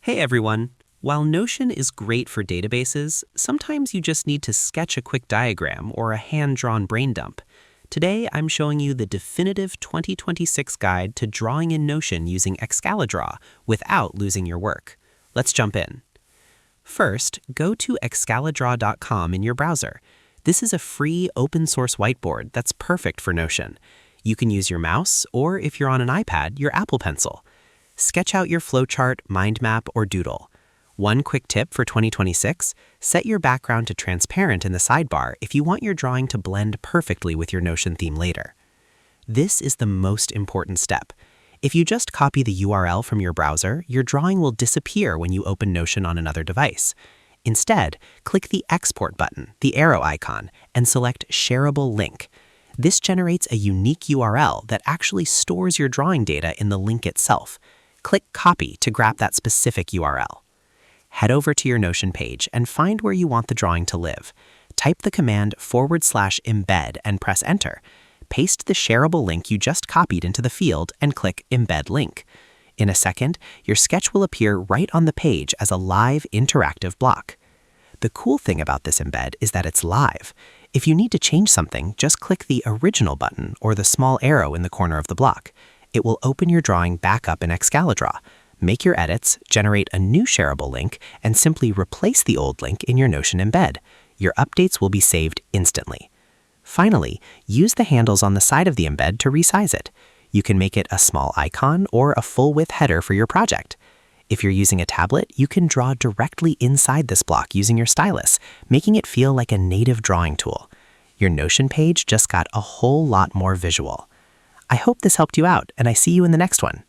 Hey everyone! While Notion is great for databases, sometimes you just need to sketch a quick diagram or a hand-drawn brain dump. Today, I'm showing you the definitive 2026 guide to drawing in Notion using Excalidraw without losing your work. Let's jump in. First, go to excalidraw.com in your browser. This is a free open-source whiteboard that's perfect for Notion. You can use your mouse, or if you're on an iPad, your Apple Pencil. Sketch out your flowchart, mind map, or doodle. One quick tip for 2026, set your background to transparent in the sidebar if you want your drawing to blend perfectly with your Notion theme later. This is the most important step. If you just copy the URL from your browser, your drawing will disappear when you open Notion on another device. Instead, click the Export button, the arrow icon, and select Shareable Link. This generates a unique URL that actually stores your drawing data in the link itself. Click Copy to grab that specific URL. Head over to your Notion page and find where you want the drawing to live. Type the command /embed and press Enter. Paste the shareable link you just copied into the field and click Embed Link. In a second, your sketch will appear right on the page as a live interactive block. The cool thing about this embed is that it's live. If you need to change something, just click the Original button or the small arrow in the corner of the block. It will open your drawing back up in Excalidraw. Make your edits, generate a new shareable link, and simply replace the old link in your Notion embed. Your updates will be saved instantly. Finally, use the handles on the side of the embed to resize it. You can make it a small icon or a full-width header for your project. If you're using a tablet, you can draw directly inside this block using your stylus, making it feel like a native drawing tool. Your Notion page just got a whole lot more visual. I hope this helped you out, and I see you in the next one.